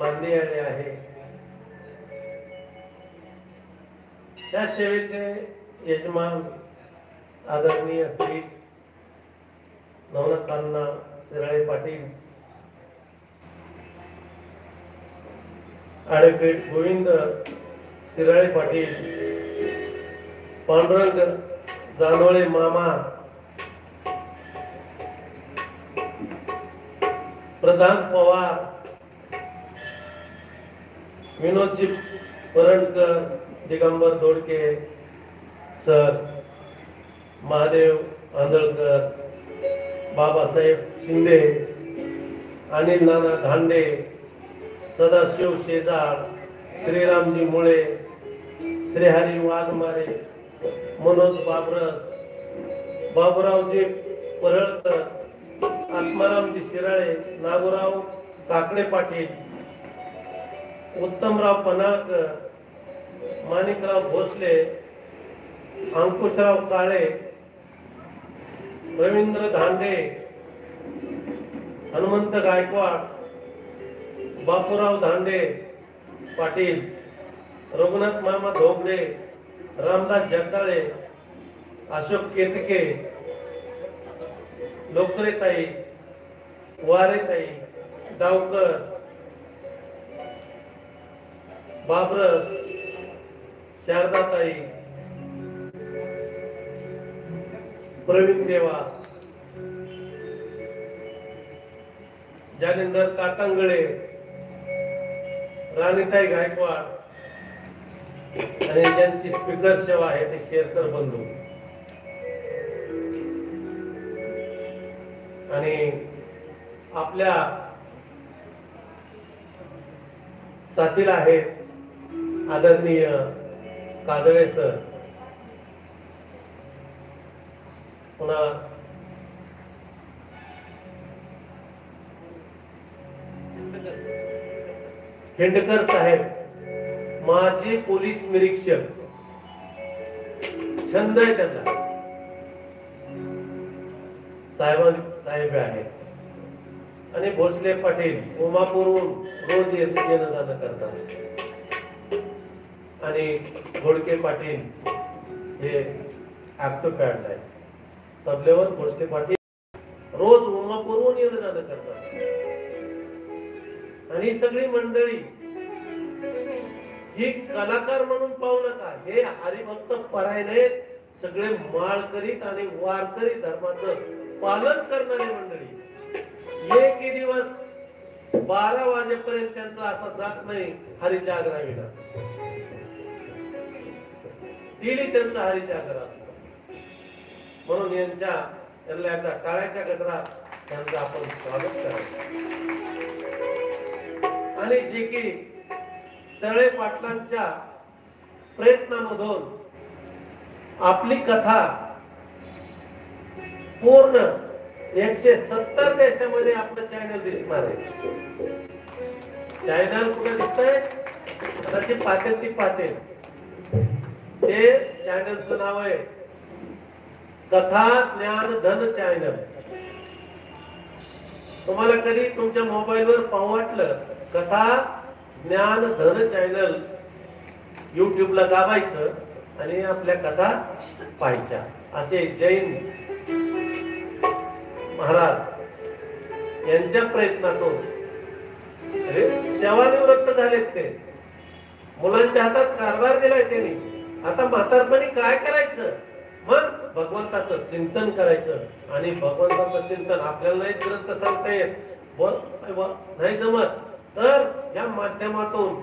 मानली आहे। त्या सेवेचे यजमान आदरणीय श्री नवनाथांना शिराळे पाटील, ॲडव्होकेट गोविंद शिराळे पाटील, पांडुरंग जानोळे मामा, प्रधान पवार, विनोदजी परंडकर, दिगंबर दोडके सर, महादेव आंधळकर, बाबासाहेब शिंदे, अनिल नाना धांडे, सदाशिव शेजाळ, श्रीरामजी मुळे, श्रीहरी वाघमारे, मनोज बाबरस, बाबुरावजी परळकर, आत्मारामजी शिराळे, नागोराव काकडे पाटील, उत्तमराव पनाळकर, माणिकराव भोसले, अंकुशराव काळे, रवींद्र धांडे, हनुमंत गायकवाड, बापूराव धांडे पाटील, रघुनाथ मामा धोगडे, रामदास जगदाळे, अशोक केतके, लोकरेताई, वारेताई, डावकर, बाबरस, शारदाताई, प्रवीण देवा, जालिंदर कातंगळे, राणीताई गायकवाड आणि ज्यांची स्पीकर सेवा आहे ते शेरकर बंधू आणि आपल्या साथीला आहेत आदरणीय काजळे सर, पुन्हा खेंडकर साहेब, माजी पोलीस निरीक्षक, छंद आहे त्यांना, साहेब आहेत, आणि भोसले पाटील उमापूरहून रोज येणं जाणं करतात, आणि घोडके पाटील हे ऍक्टिव्ह पॅड आहे तबलेवर, भोसले पाटील रोज उमापूरहून येणं जाणं करतात, आणि सगळी मंडळी ही कलाकार म्हणून पाहू नका, हे हरिभक्त परायणे सगळे माळकरीत आणि वारकरी धर्माचं पालन करणारे मंडळी। एकही दिवस 12 वाजेपर्यंत त्यांचा असा जात नाही हरीच्या आग्रहाविना, दिली त्यांचा हरीच्या आग्रह असतो, म्हणून यांना एकदा टाळ्याच्या गजरात त्यांचं आपण स्वागत करायचं। आणि जे की सरळे पाटलांच्या प्रयत्नामधून आपली कथा पूर्ण 170 देशामध्ये आपलं चॅनल दिसणार आहे। चॅनल कुठे दिसतंय आता ते पातेल ते चॅनलचं नाव आहे कथा ज्ञान धन चॅनल। तुम्हाला कधी तुमच्या मोबाईलवर पाहू वाटलं कथा ज्ञान धन चॅनल युट्यूबला दाबायचं आणि आपल्या कथा पाहायच्या, असे जैन महाराज यांच्या प्रयत्नातून सेवानिवृत्त झालेत ते, मुलांच्या हातात कारभार दिलाय त्यांनी, आता म्हातारपणी काय करायचं, मग भगवंताचं चिंतन करायचं, आणि भगवंताचं चिंतन आपल्याला नाही ग्रंथ सांगता येत, नाही जमत, तर या माध्यमातून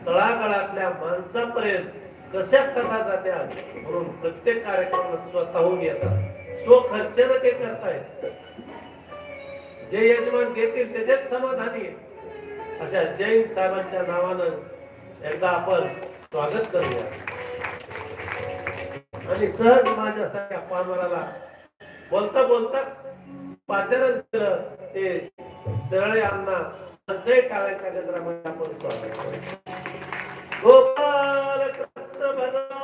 तळागाळातल्या माणसापर्यंत कशा कथा जात्यात म्हणून प्रत्येक कार्यक्रमात स्वतःहून येतात, स्वखर्चाने ते करतायत, जे यजमान देतील त्याच्यात समाधानी आहे। अशा जैन साहेबांच्या नावानं एकदा आपण स्वागत करूया, आणि सहज माझ्यासारख्या पामराला बोलता बोलता पाचारण केलं ते सरळे अण्णा जय टाळ्याच्या गजरामध्ये आपण स्वागत करूया। गोपाल कृष्ण भगवान